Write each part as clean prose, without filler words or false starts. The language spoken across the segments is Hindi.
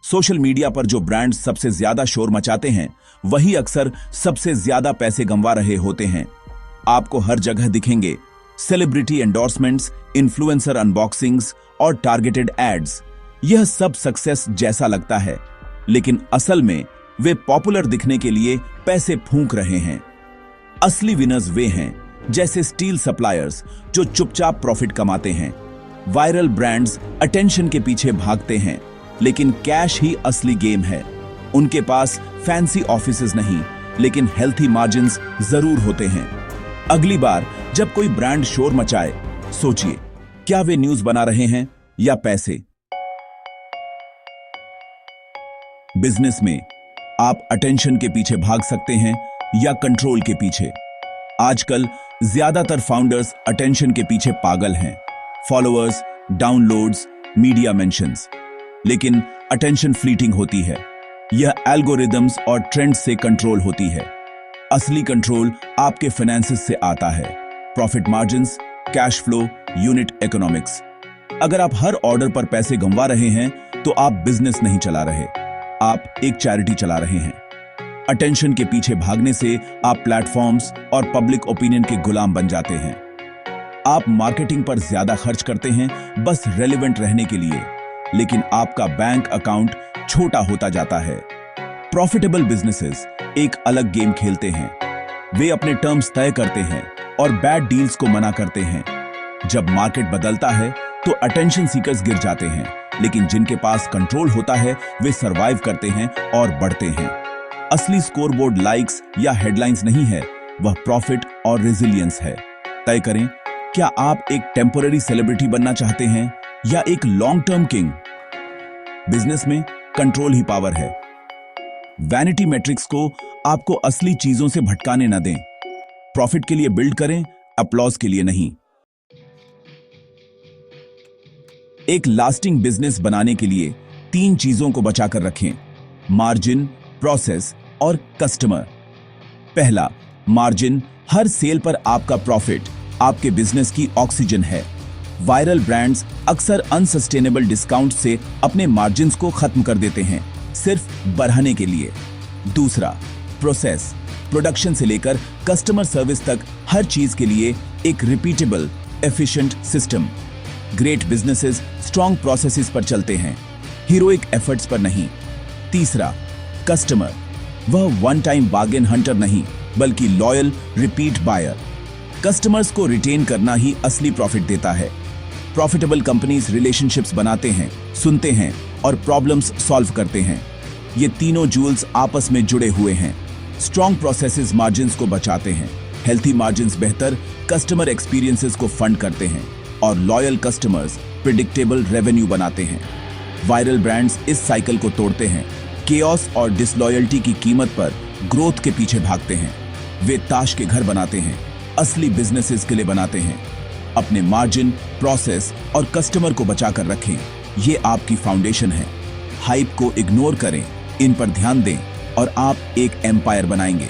सोशल मीडिया पर जो ब्रांड्स सबसे ज्यादा शोर मचाते हैं वही अक्सर सबसे ज्यादा पैसे गंवा रहे होते हैं। आपको हर जगह दिखेंगे सेलिब्रिटी एंडोर्समेंट्स, इन्फ्लुएंसर अनबॉक्सिंग्स और टारगेटेड एड्स। यह सब सक्सेस जैसा लगता है, लेकिन असल में वे पॉपुलर दिखने के लिए पैसे फूंक रहे हैं। असली विनर्स वे हैं जैसे स्टील सप्लायर्स जो चुपचाप प्रॉफिट कमाते हैं। वायरल ब्रांड्स अटेंशन के पीछे भागते हैं, लेकिन कैश ही असली गेम है। उनके पास फैंसी ऑफिसेज नहीं, लेकिन हेल्थी मार्जिन्स जरूर होते हैं। अगली बार जब कोई ब्रांड शोर मचाए, सोचिए क्या वे न्यूज बना रहे हैं या पैसे। बिजनेस में आप अटेंशन के पीछे भाग सकते हैं या कंट्रोल के पीछे। आजकल ज्यादातर फाउंडर्स अटेंशन के पीछे पागल हैं। Followers, downloads, media mentions. लेकिन अटेंशन फ्लीटिंग होती है। यह एल्गोरिदम्स और ट्रेंड्स से कंट्रोल होती है। असली कंट्रोल आपके फाइनेंसेस से आता है। Profit margins, cash flow, unit economics. अगर आप हर ऑर्डर पर पैसे गंवा रहे हैं तो आप बिजनेस नहीं चला रहे, आप एक चैरिटी चला रहे हैं। अटेंशन के पीछे भागने से आप प्लेटफॉर्म्स और पब्लिक ओपिनियन के गुलाम बन जाते हैं। आप मार्केटिंग पर ज्यादा खर्च करते हैं बस रेलेवेंट रहने के लिए, लेकिन आपका बैंक अकाउंट छोटा होता जाता है। प्रॉफिटेबल बिजनेसेस एक अलग गेम खेलते हैं। वे अपने टर्म्स तय करते हैं और बैड डील्स को मना करते हैं। जब मार्केट बदलता है तो अटेंशन सीकर्स गिर जाते हैं, लेकिन जिनके पास कंट्रोल होता है वे सरवाइव करते हैं और बढ़ते हैं। असली स्कोरबोर्ड लाइक्स या हेडलाइंस नहीं है, वह प्रॉफिट और रेजिलियंस है। तय करें, क्या आप एक टेम्पररी सेलिब्रिटी बनना चाहते हैं या एक लॉन्ग टर्म किंग? बिजनेस में कंट्रोल ही पावर है। वैनिटी मैट्रिक्स को आपको असली चीजों से भटकाने न दें। प्रॉफिट के लिए बिल्ड करें, अपलॉज के लिए नहीं। एक लास्टिंग बिजनेस बनाने के लिए 3 चीजों को बचाकर रखें: मार्जिन, प्रोसेस और कस्टमर। पहला, मार्जिन। हर सेल पर आपका प्रॉफिट आपके बिजनेस की ऑक्सीजन है। वायरल ब्रांड्स अक्सर अनसस्टेनेबल डिस्काउंट से अपने मार्जिन्स को खत्म कर देते हैं, सिर्फ बढ़ाने के लिए। दूसरा, प्रोसेस। प्रोडक्शन से लेकर कस्टमर सर्विस तक हर चीज के लिए एक repeatable, efficient system. Great businesses strong processes पर चलते हैं, हीरोइक एफर्ट्स पर नहीं। तीसरा, कस्टमर। वह वन टाइम बार्गेन हंटर नहीं, बल्कि लॉयल रिपीट बायर। कस्टमर्स को रिटेन करना ही असली प्रॉफिट देता है। प्रॉफिटेबल कंपनीज रिलेशनशिप्स बनाते हैं, सुनते हैं और प्रॉब्लम्स सॉल्व करते हैं। ये तीनों जूल्स आपस में जुड़े हुए हैं। स्ट्रॉन्ग प्रोसेसेस मार्जिन्स को बचाते हैं, हेल्थी मार्जिन्स बेहतर कस्टमर एक्सपीरियंसेस को फंड करते हैं और लॉयल कस्टमर्स प्रिडिक्टेबल रेवेन्यू बनाते हैं। वायरल ब्रांड्स इस साइकिल को तोड़ते हैं। केओस और डिसलॉयल्टी की कीमत पर ग्रोथ के पीछे भागते हैं। वे ताश के घर बनाते हैं, असली बिजनेसेस के लिए बनाते हैं। अपने मार्जिन, प्रोसेस और कस्टमर को बचाकर रखें, ये आपकी फाउंडेशन है। हाइप को इग्नोर करें, इन पर ध्यान दें और आप एक एम्पायर बनाएंगे।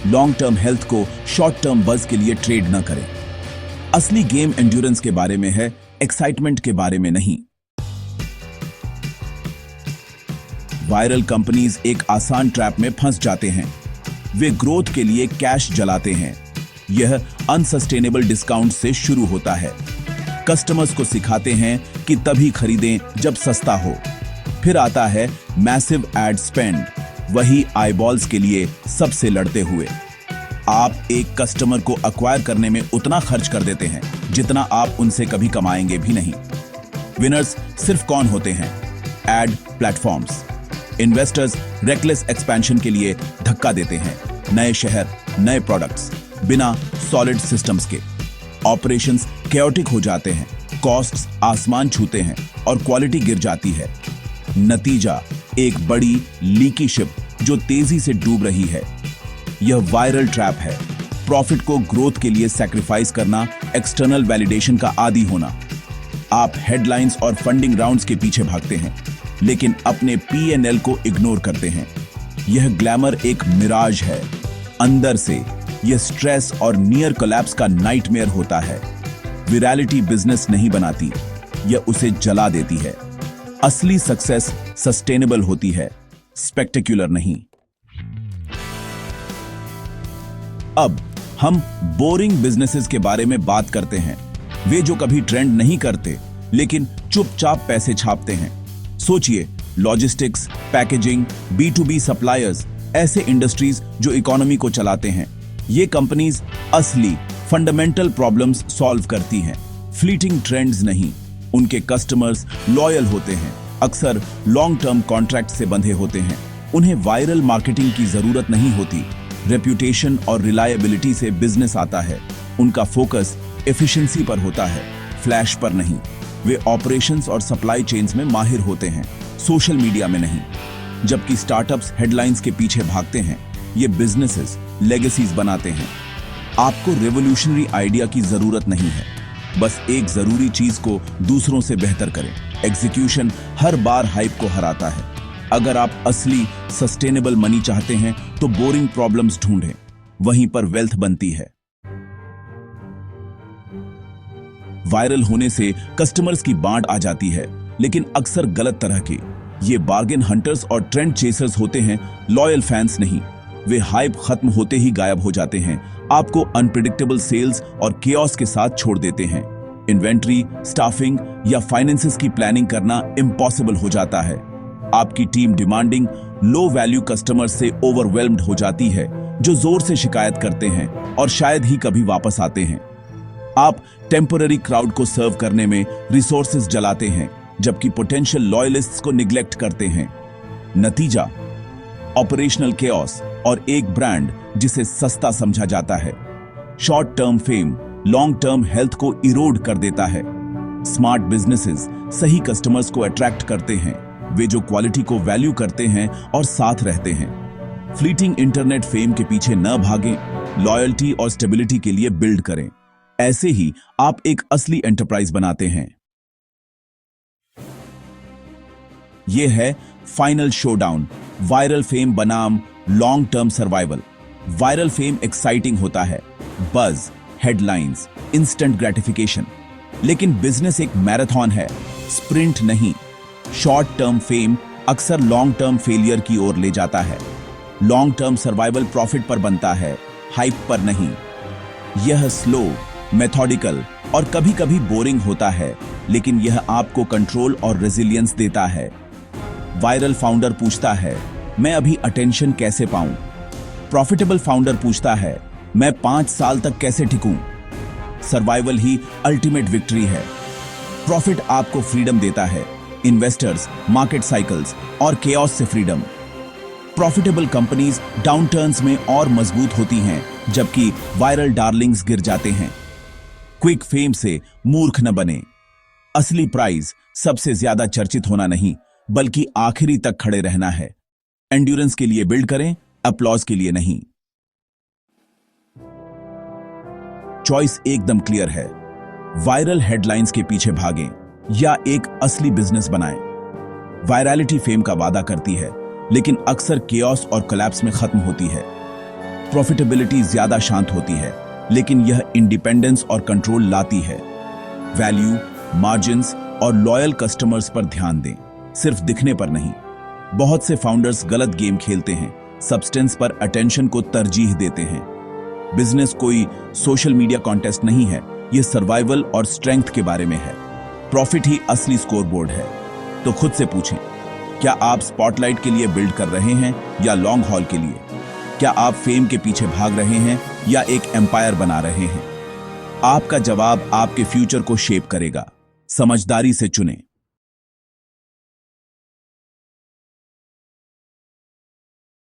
लॉन्ग टर्म हेल्थ को शॉर्ट टर्म बज के लिए ट्रेड न करें। असली गेम एंड्योरेंस के बारे में है, एक्साइटमेंट के बारे में नहीं। वायरल कंपनीज एक आसान ट्रैप में फंस जाते हैं। वे ग्रोथ के लिए कैश जलाते हैं। यह अनसस्टेनेबल डिस्काउंट से शुरू होता है। कस्टमर्स को सिखाते हैं कि तभी खरीदें जब सस्ता हो। फिर आता है मैसिव एड स्पेंड, वही आईबॉल्स के लिए सबसे लड़ते हुए। आप एक कस्टमर को एक्वायर करने में उतना खर्च कर देते हैं जितना आप उनसे कभी कमाएंगे भी नहीं। विनर्स सिर्फ कौन होते हैं? Ad platforms. Investors reckless expansion के लिए धक्का देते हैं। नए शहर, नए प्रोडक्ट्स, बिना सॉलिड सिस्टम्स के। ऑपरेशंस कैओटिक हो जाते हैं, कॉस्ट्स आसमान छूते हैं और क्वालिटी गिर जाती है। नतीजा, एक बड़ी लीकी शिप जो तेजी से डूब रही है। यह वायरल ट्रैप है। प्रॉफिट को ग्रोथ के लिए सैक्रिफाइस करना, एक्सटर्नल वैलिडेशन का आदी होना। आप हेडलाइंस और फंडिंग राउंड्स के पीछे भागते हैं, लेकिन अपने P&L को इग्नोर करते हैं। यह ग्लैमर एक मिराज है। अंदर से यह स्ट्रेस और नियर कोलैप्स का नाइटमेयर होता है। विरैलिटी बिजनेस नहीं बनाती, यह उसे जला देती है। असली सक्सेस सस्टेनेबल होती है, स्पेक्टेक्युलर नहीं। अब हम बोरिंग बिजनेसेस के बारे में बात करते हैं, वे जो कभी ट्रेंड नहीं करते लेकिन चुपचाप पैसे छापते हैं। सोचिए, लॉजिस्टिक्स, पैकेजिंग, B2B सप्लायर्स, ऐसे इंडस्ट्रीज जो इकोनॉमी को चलाते हैं। ये कंपनीज असली फंडामेंटल प्रॉब्लम्स सॉल्व करती हैं, फ्लीटिंग ट्रेंड्स नहीं। उनके कस्टमर्स लॉयल होते हैं, अक्सर लॉन्ग टर्म कॉन्ट्रैक्ट से बंधे होते हैं। उन्हें वायरल मार्केटिंग की जरूरत नहीं होती, रेप्यूटेशन और रिलायबिलिटी से बिजनेस आता है। उनका फोकस एफिशिएंसी पर होता है, फ्लैश पर नहीं। वे ऑपरेशंस और सप्लाई चेन्स में माहिर होते हैं, सोशल मीडिया में नहीं। जबकि स्टार्टअप्स हेडलाइंस के पीछे भागते हैं, ये बिजनेसेस लेगेसीज बनाते हैं। आपको रेवोल्यूशनरी आइडिया की जरूरत नहीं है, बस एक जरूरी चीज को दूसरों से बेहतर करें। एग्जीक्यूशन हर बार हाइप को हराता है। अगर आप असली सस्टेनेबल मनी चाहते हैं तो बोरिंग प्रॉब्लम्स ढूंढें, वहीं पर वेल्थ बनती है। वायरल होने से कस्टमर्स की बाढ़ आ जाती है, लेकिन अक्सर गलत तरह के। ये बार्गेन हंटर्स और ट्रेंड चेसर्स होते हैं, लॉयल फैंस नहीं। वे हाइप खत्म होते ही गायब हो जाते हैं, आपको अनप्रिडिक्टेबल सेल्स और केओस के साथ छोड़ देते हैं। इन्वेंट्री, स्टाफिंग या फाइनेंसेस की प्लानिंग करना इम्पॉसिबल हो जाता है। आपकी team demanding low value customer से ओवरवेल्म्ड हो जाती है, जो जोर से शिकायत करते हैं और शायद ही कभी वापस आते हैं। आप टेम्पररी क्राउड को सर्व करने में रिसोर्सेज जलाते हैं, जबकि पोटेंशियल लॉयलिस्ट्स को निग्लेक्ट करते हैं। नतीजा, ऑपरेशनल केओस और एक ब्रांड जिसे सस्ता समझा जाता है। Short term fame long term health को इरोड कर देता है। स्मार्ट बिजनेसेस सही कस्टमर्स को अट्रैक्ट करते हैं, वे जो क्वालिटी को वैल्यू करते हैं और साथ रहते हैं। फ्लीटिंग इंटरनेट फेम के पीछे न भागें, लॉयल्टी और स्टेबिलिटी के लिए बिल्ड करें। ऐसे ही आप एक असली एंटरप्राइज बनाते हैं। यह है फाइनल शोडाउन, वायरल फेम बनाम long term survival. Viral fame exciting होता है, बज, हेडलाइंस, इंस्टेंट ग्रेटिफिकेशन। लेकिन बिजनेस एक मैराथन है, स्प्रिंट नहीं। शॉर्ट टर्म फेम अक्सर लॉन्ग टर्म फेलियर की ओर ले जाता है। लॉन्ग टर्म सर्वाइवल प्रॉफिट पर बनता है, हाइप पर नहीं। यह स्लो, मेथोडिकल और कभी कभी बोरिंग होता है, लेकिन यह आपको कंट्रोल और रेजिलियंस देता है। वायरल फाउंडर पूछता है, मैं अभी अटेंशन कैसे पाऊं? प्रॉफिटेबल फाउंडर पूछता है, मैं 5 साल तक कैसे टिकूं? सर्वाइवल ही अल्टीमेट विक्ट्री है। प्रॉफिट आपको फ्रीडम देता है, इन्वेस्टर्स, मार्केट साइकिल्स और केओस से फ्रीडम। प्रॉफिटेबल कंपनीज डाउनटर्न्स में और मजबूत होती हैं, जबकि वायरल डार्लिंग्स गिर जाते हैं। क्विक फेम से मूर्ख न बने। असली प्राइज सबसे ज्यादा चर्चित होना नहीं, बल्कि आखिरी तक खड़े रहना है। एंड्योरेंस के लिए बिल्ड करें, अपलॉज के लिए नहीं। चॉइस एकदम क्लियर है, वायरल हेडलाइंस के पीछे भागें या एक असली बिजनेस बनाएं। वायरलिटी फेम का वादा करती है, लेकिन अक्सर केओस और कोलैप्स में खत्म होती है। प्रॉफिटेबिलिटी ज्यादा शांत होती है, लेकिन यह इंडिपेंडेंस और कंट्रोल लाती है। वैल्यू, मार्जिन्स और लॉयल कस्टमर्स पर ध्यान दें, सिर्फ दिखने पर नहीं। बहुत से फाउंडर्स गलत गेम खेलते हैं, सब्सटेंस पर अटेंशन को तरजीह देते हैं। बिजनेस कोई सोशल मीडिया कॉन्टेस्ट नहीं है, यह सर्वाइवल और स्ट्रेंथ के बारे में है। प्रॉफिट ही असली स्कोरबोर्ड है। तो खुद से पूछें, क्या आप स्पॉटलाइट के लिए बिल्ड कर रहे हैं या लॉन्ग हॉल के लिए? क्या आप फेम के पीछे भाग रहे हैं या एक एम्पायर बना रहे हैं? आपका जवाब आपके फ्यूचर को शेप करेगा। समझदारी से चुनें।